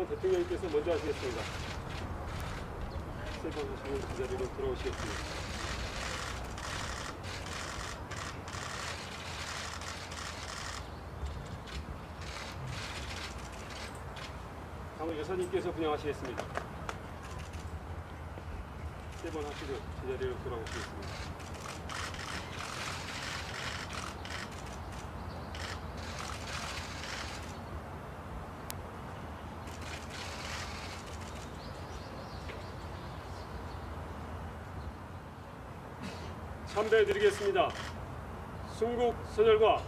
대통령께서 먼저 하시겠습니다. 세 번 하시면 그 자리로 돌아오시겠습니다. 다음은 여사님께서 분양하시겠습니다. 세 번 하시고 그 자리로 돌아오시겠습니다. 참배드리겠습니다. 순국 선열과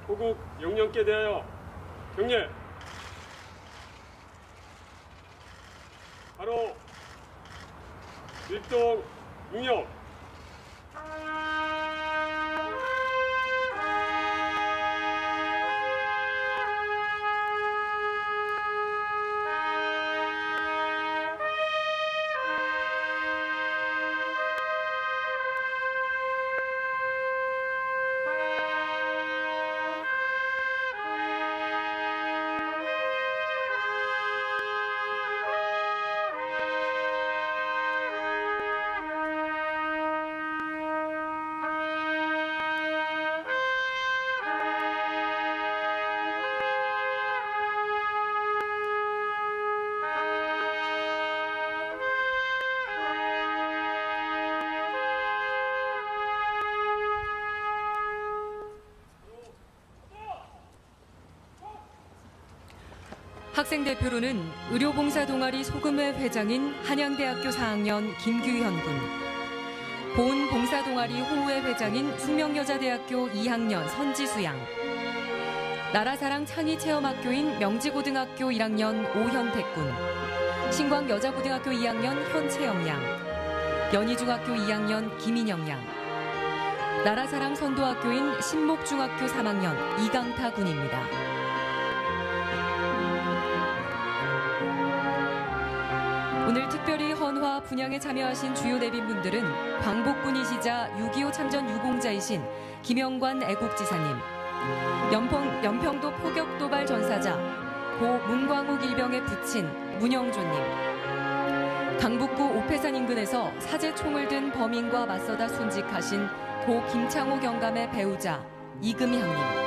호국 영령께 대하여 경례. 바로 일동 육령. 학생대표로는 의료봉사 동아리 소금회 회장인 한양대학교 4학년 김규현 군, 보훈봉사 동아리 호우회 회장인 숙명여자대학교 2학년 선지수 양, 나라사랑 창의체험학교인 명지고등학교 1학년 오현택 군, 신광여자고등학교 2학년 현채영 양, 연희중학교 2학년 김인영 양, 나라사랑 선도학교인 신목중학교 3학년 이강타 군입니다. 오늘 특별히 헌화 분양에 참여하신 주요 내빈분들은 광복군이시자 6.25 참전 유공자이신 김영관 애국지사님, 연평도 포격도발 전사자 고 문광욱 일병의 부친 문영조님, 강북구 오패산 인근에서 사제 총을 든 범인과 맞서다 순직하신 고 김창호 경감의 배우자 이금향님,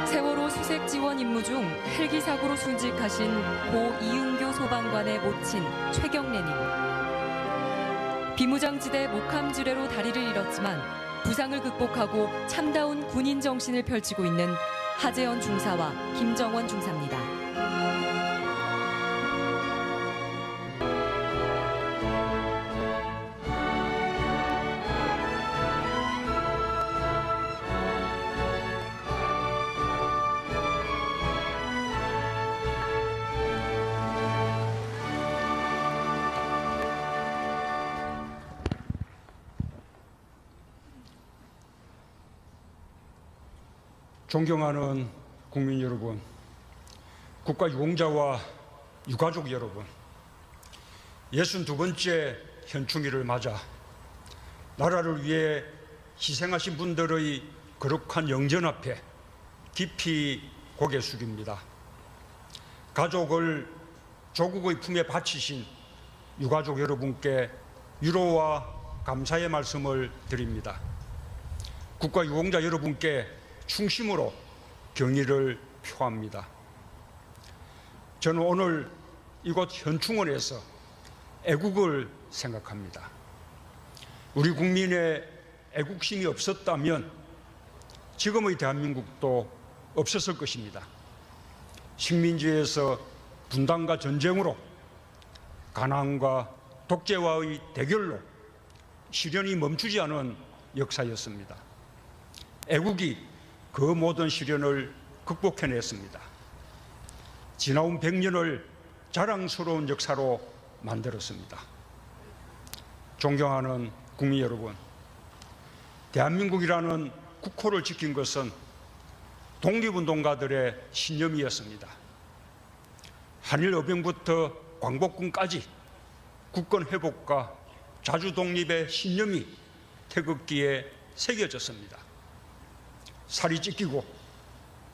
세월호 수색 지원 임무 중 헬기 사고로 순직하신 고 이은교 소방관의 모친 최경래님, 비무장지대 목함지뢰로 다리를 잃었지만 부상을 극복하고 참다운 군인 정신을 펼치고 있는 하재현 중사와 김정원 중사입니다. 존경하는 국민 여러분, 국가 유공자와 유가족 여러분, 62번째 현충일을 맞아 나라를 위해 희생하신 분들의 거룩한 영전 앞에 깊이 고개 숙입니다. 가족을 조국의 품에 바치신 유가족 여러분께 위로와 감사의 말씀을 드립니다. 국가 유공자 여러분께 충심으로 경의를 표합니다. 저는 오늘 이곳 현충원에서 애국을 생각합니다. 우리 국민의 애국심이 없었다면 지금의 대한민국도 없었을 것입니다. 식민지에서 분단과 전쟁으로, 가난과 독재와의 대결로 시련이 멈추지 않은 역사였습니다. 애국이 그 모든 시련을 극복해냈습니다. 지나온 100년을 자랑스러운 역사로 만들었습니다. 존경하는 국민 여러분, 대한민국이라는 국호를 지킨 것은 독립운동가들의 신념이었습니다. 한일어병부터 광복군까지 국권 회복과 자주 독립의 신념이 태극기에 새겨졌습니다. 살이 찢기고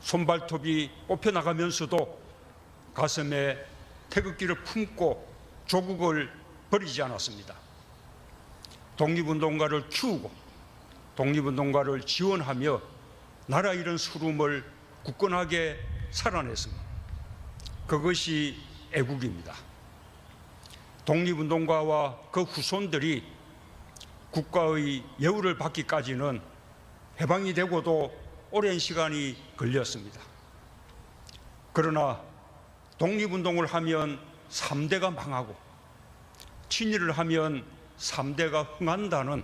손발톱이 뽑혀나가면서도 가슴에 태극기를 품고 조국을 버리지 않았습니다. 독립운동가를 키우고 독립운동가를 지원하며 나라 잃은 수lum을 굳건하게 살아냈습니다. 그것이 애국입니다. 독립운동가와 그 후손들이 국가의 예우를 받기까지는 해방이 되고도 오랜 시간이 걸렸습니다. 그러나 독립운동을 하면 3대가 망하고 친일을 하면 3대가 흥한다는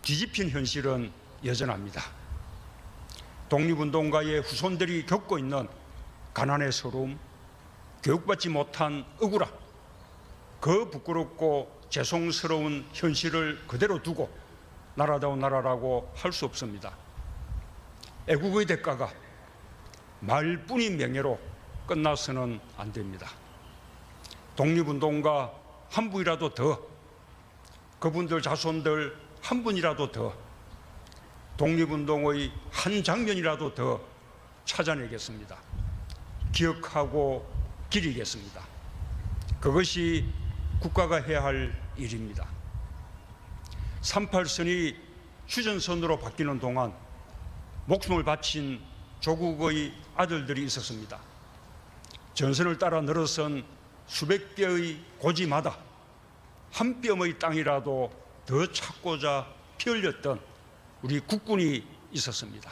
뒤집힌 현실은 여전합니다. 독립운동가의 후손들이 겪고 있는 가난의 서러움, 교육받지 못한 억울함, 그 부끄럽고 죄송스러운 현실을 그대로 두고 나라다운 나라라고 할 수 없습니다. 애국의 대가가 말뿐인 명예로 끝나서는 안 됩니다. 독립운동가 한 분이라도 더, 그분들 자손들 한 분이라도 더, 독립운동의 한 장면이라도 더 찾아내겠습니다. 기억하고 기리겠습니다. 그것이 국가가 해야 할 일입니다. 38선이 휴전선으로 바뀌는 동안 목숨을 바친 조국의 아들들이 있었습니다. 전선을 따라 늘어선 수백 개의 고지마다 한 뼘의 땅이라도 더 찾고자 피 흘렸던 우리 국군이 있었습니다.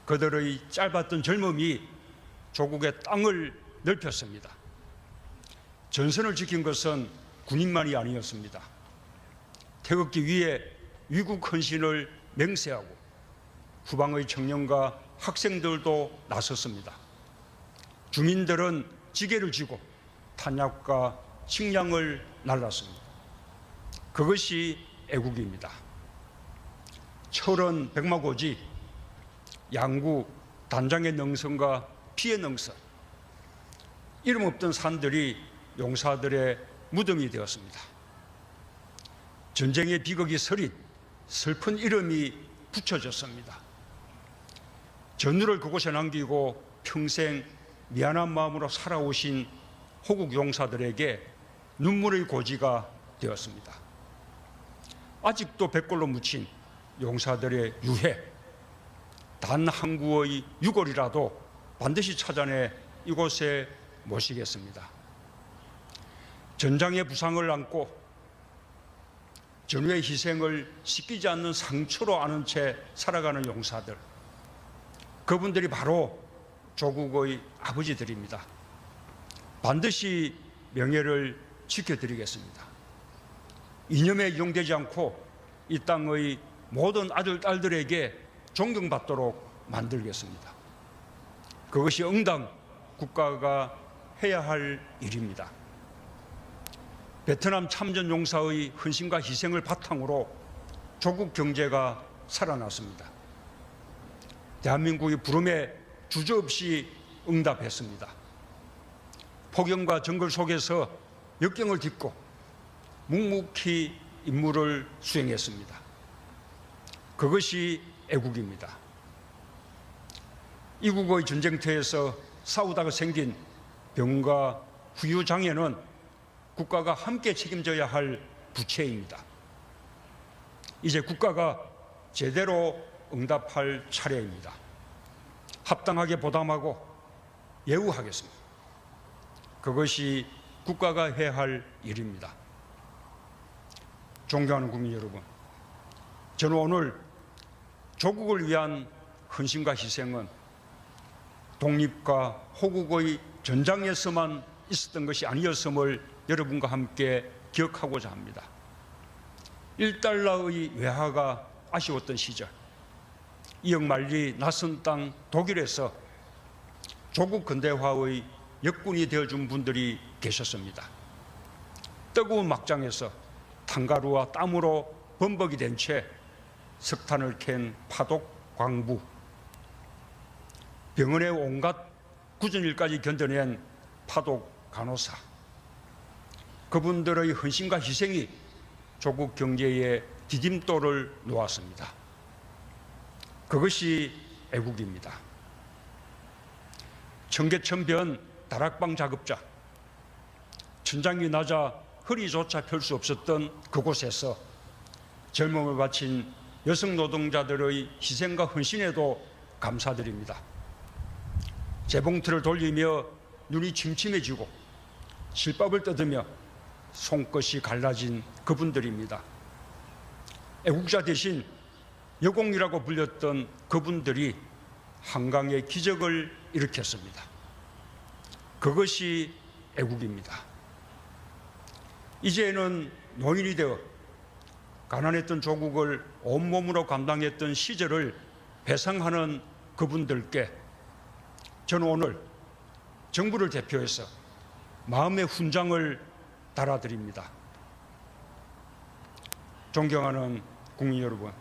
그들의 짧았던 젊음이 조국의 땅을 넓혔습니다. 전선을 지킨 것은 군인만이 아니었습니다. 태극기 위에 위국 헌신을 맹세하고 후방의 청년과 학생들도 나섰습니다. 주민들은 지게를 쥐고 탄약과 식량을 날랐습니다. 그것이 애국입니다. 철원 백마고지, 양구 단장의 능선과 피의 능선, 이름 없던 산들이 용사들의 무덤이 되었습니다. 전쟁의 비극이 서린 슬픈 이름이 붙여졌습니다. 전우를 그곳에 남기고 평생 미안한 마음으로 살아오신 호국 용사들에게 눈물의 고지가 되었습니다. 아직도 백골로 묻힌 용사들의 유해, 단 한 구의 유골이라도 반드시 찾아내 이곳에 모시겠습니다. 전장의 부상을 안고 전후의 희생을 씻기지 않는 상처로 아는 채 살아가는 용사들, 그분들이 바로 조국의 아버지들입니다. 반드시 명예를 지켜드리겠습니다. 이념에 이용되지 않고 이 땅의 모든 아들, 딸들에게 존경받도록 만들겠습니다. 그것이 응당 국가가 해야 할 일입니다. 베트남 참전 용사의 헌신과 희생을 바탕으로 조국 경제가 살아났습니다. 대한민국이 부름에 주저없이 응답했습니다. 폭염과 정글 속에서 역경을 딛고 묵묵히 임무를 수행했습니다. 그것이 애국입니다. 이국의 전쟁터에서 싸우다가 생긴 병과 후유장애는 국가가 함께 책임져야 할 부채입니다. 이제 국가가 제대로 응답할 차례입니다. 합당하게 보담하고 예우하겠습니다. 그것이 국가가 해야 할 일입니다. 존경하는 국민 여러분, 저는 오늘 조국을 위한 헌신과 희생은 독립과 호국의 전장에서만 있었던 것이 아니었음을 여러분과 함께 기억하고자 합니다. 1달러의 외화가 아쉬웠던 시절, 이억만리 낯선 땅 독일에서 조국 근대화의 역군이 되어준 분들이 계셨습니다. 뜨거운 막장에서 탄가루와 땀으로 범벅이 된 채 석탄을 캔 파독 광부, 병원의 온갖 굳은 일까지 견뎌낸 파독 간호사, 그분들의 헌신과 희생이 조국 경제의 디딤돌을 놓았습니다. 그것이 애국입니다. 청계천변 다락방 작업자, 천장이 낮아 허리조차 펼 수 없었던 그곳에서 젊음을 바친 여성 노동자들의 희생과 헌신에도 감사드립니다. 재봉틀을 돌리며 눈이 침침해지고 실밥을 뜯으며 손끝이 갈라진 그분들입니다. 애국자 대신 여공이라고 불렸던 그분들이 한강의 기적을 일으켰습니다. 그것이 애국입니다. 이제는 노인이 되어 가난했던 조국을 온몸으로 감당했던 시절을 회상하는 그분들께 저는 오늘 정부를 대표해서 마음의 훈장을 달아드립니다. 존경하는 국민 여러분,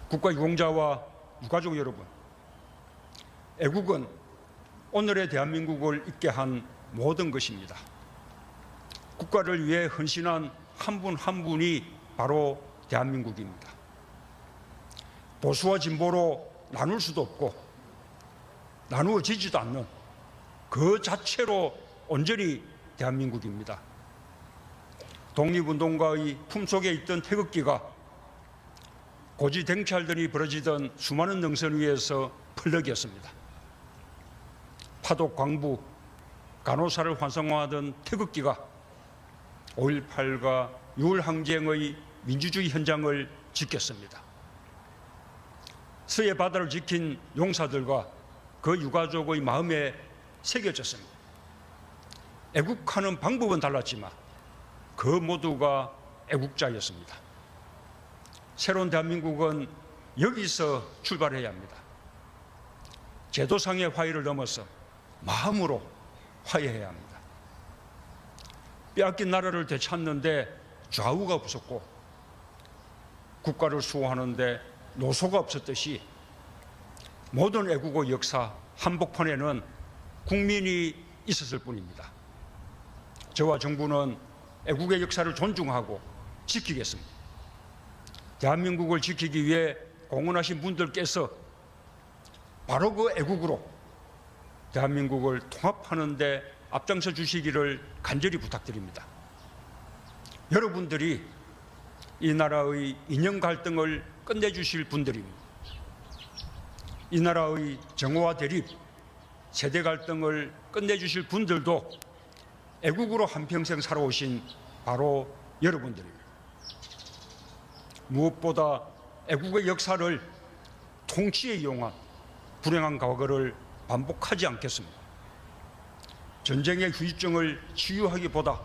국가유공자와 유가족 여러분, 애국은 오늘의 대한민국을 있게 한 모든 것입니다. 국가를 위해 헌신한 한 분 한 분이 바로 대한민국입니다. 보수와 진보로 나눌 수도 없고 나누어지지도 않는 그 자체로 온전히 대한민국입니다. 독립운동가의 품속에 있던 태극기가 고지댕찰들이 벌어지던 수많은 능선 위에서 펄럭였습니다. 파독 광부, 간호사를 환상화하던 태극기가 5.18과 6월 항쟁의 민주주의 현장을 지켰습니다. 서해 바다를 지킨 용사들과 그 유가족의 마음에 새겨졌습니다. 애국하는 방법은 달랐지만 그 모두가 애국자였습니다. 새로운 대한민국은 여기서 출발해야 합니다. 제도상의 화해를 넘어서 마음으로 화해해야 합니다. 빼앗긴 나라를 되찾는데 좌우가 없었고 국가를 수호하는데 노소가 없었듯이 모든 애국의 역사 한복판에는 국민이 있었을 뿐입니다. 저와 정부는 애국의 역사를 존중하고 지키겠습니다. 대한민국을 지키기 위해 공헌하신 분들께서 바로 그 애국으로 대한민국을 통합하는 데 앞장서 주시기를 간절히 부탁드립니다. 여러분들이 이 나라의 이념 갈등을 끝내주실 분들입니다. 이 나라의 정오와 대립, 세대 갈등을 끝내주실 분들도 애국으로 한평생 살아오신 바로 여러분들입니다. 무엇보다 애국의 역사를 통치에 이용한 불행한 과거를 반복하지 않겠습니다. 전쟁의 후유증을 치유하기보다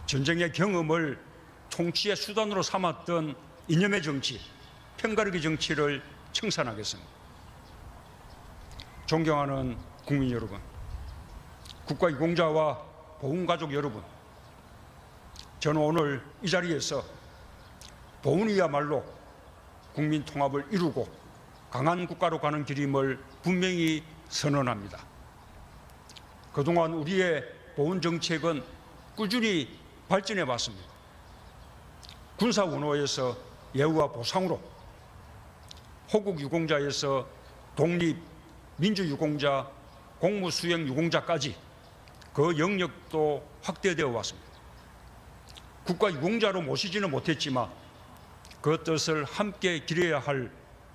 전쟁의 경험을 통치의 수단으로 삼았던 이념의 정치, 편가르기 정치를 청산하겠습니다. 존경하는 국민 여러분, 국가유공자와 보훈가족 여러분, 저는 오늘 이 자리에서 보훈이야말로 국민 통합을 이루고 강한 국가로 가는 길임을 분명히 선언합니다. 그동안 우리의 보훈 정책은 꾸준히 발전해 왔습니다. 군사 원호에서 예우와 보상으로, 호국 유공자에서 독립 민주 유공자, 공무 수행 유공자까지 그 영역도 확대되어 왔습니다. 국가 유공자로 모시지는 못했지만 그 뜻을 함께 기려야 할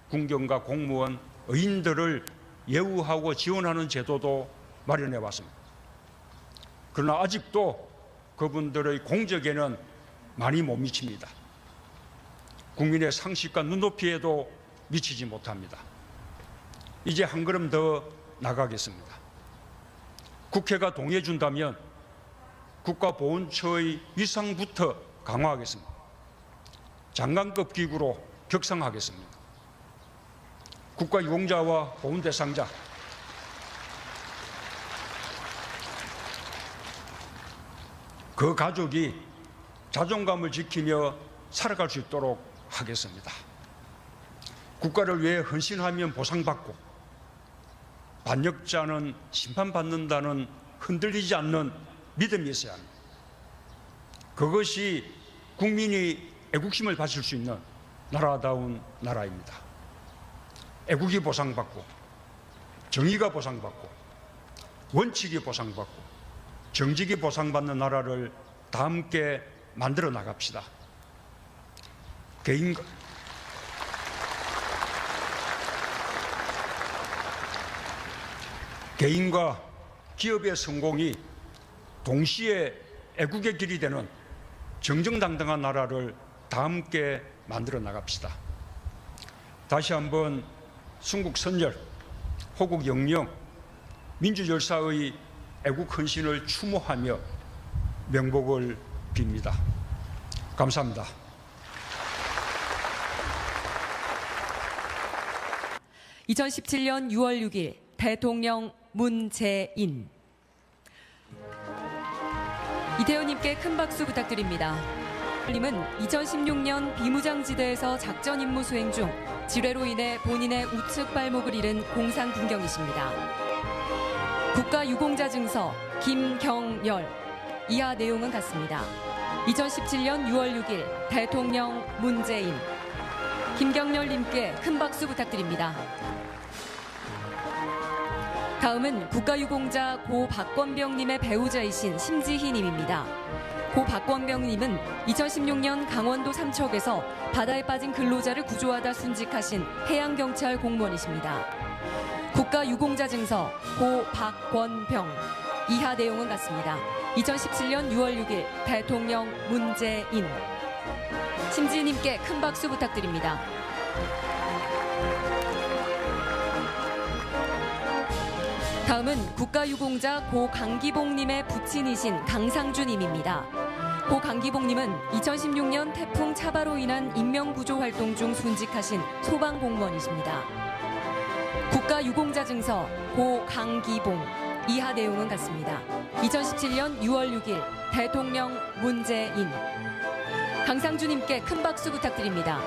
군경과 공무원, 의인들을 예우하고 지원하는 제도도 마련해 왔습니다. 그러나 아직도 그분들의 공적에는 많이 못 미칩니다. 국민의 상식과 눈높이에도 미치지 못합니다. 이제 한 걸음 더 나가겠습니다. 국회가 동의해 준다면 국가보훈처의 위상부터 강화하겠습니다. 장관급 기구로 격상하겠습니다. 국가유공자와 보훈 대상자, 그 가족이 자존감을 지키며 살아갈 수 있도록 하겠습니다. 국가를 위해 헌신하면 보상받고 반역자는 심판받는다는 흔들리지 않는 믿음이 있어야 합니다. 그것이 국민이 애국심을 바칠 수 있는 나라다운 나라입니다. 애국이 보상받고 정의가 보상받고 원칙이 보상받고 정직이 보상받는 나라를 다 함께 만들어 나갑시다. 개인과 기업의 성공이 동시에 애국의 길이 되는 정정당당한 나라를 다 함께 만들어 나갑시다. 다시 한번 순국 선열, 호국 영령, 민주열사의 애국 헌신을 추모하며 명복을 빕니다. 감사합니다. (2017년 6월 6일) 대통령 문재인. 이태원님께 큰 박수 부탁드립니다. 님은 2016년 비무장지대에서 작전 임무 수행 중 지뢰로 인해 본인의 우측 발목을 잃은 공상 군경이십니다. 국가유공자 증서 김경열. 이하 내용은 같습니다. 2017년 6월 6일 대통령 문재인. 김경열님께 큰 박수 부탁드립니다. 다음은 국가유공자 고 박권병님의 배우자이신 심지희님입니다. 고 박권병님은 2016년 강원도 삼척에서 바다에 빠진 근로자를 구조하다 순직하신 해양경찰 공무원이십니다. 국가유공자 증서 고 박권병. 이하 내용은 같습니다. 2017년 6월 6일 대통령 문재인. 심지희님께 큰 박수 부탁드립니다. 다음은 국가유공자 고 강기봉님의 부친이신 강상주님입니다. 고 강기봉님은 2016년 태풍 차바로 인한 인명구조 활동 중 순직하신 소방공무원이십니다. 국가유공자 증서 고 강기봉. 이하 내용은 같습니다. 2017년 6월 6일 대통령 문재인. 강상주님께 큰 박수 부탁드립니다.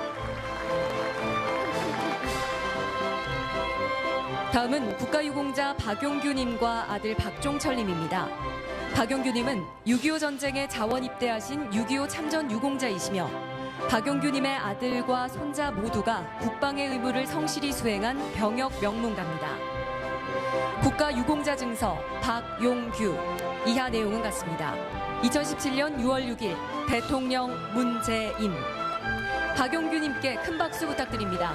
다음은 국가유공자 박용규님과 아들 박종철님입니다. 박용규님은 6.25 전쟁에 자원 입대하신 6.25 참전 유공자이시며 박용규님의 아들과 손자 모두가 국방의 의무를 성실히 수행한 병역 명문가입니다. 국가유공자 증서 박용규. 이하 내용은 같습니다. 2017년 6월 6일 대통령 문재인. 박용규님께 큰 박수 부탁드립니다.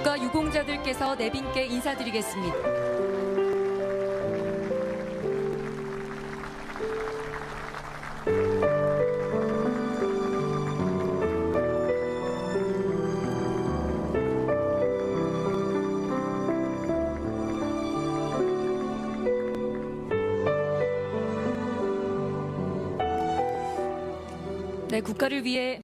국가유공자들께서 내빈께 인사드리겠습니다. 네, 국가를 위해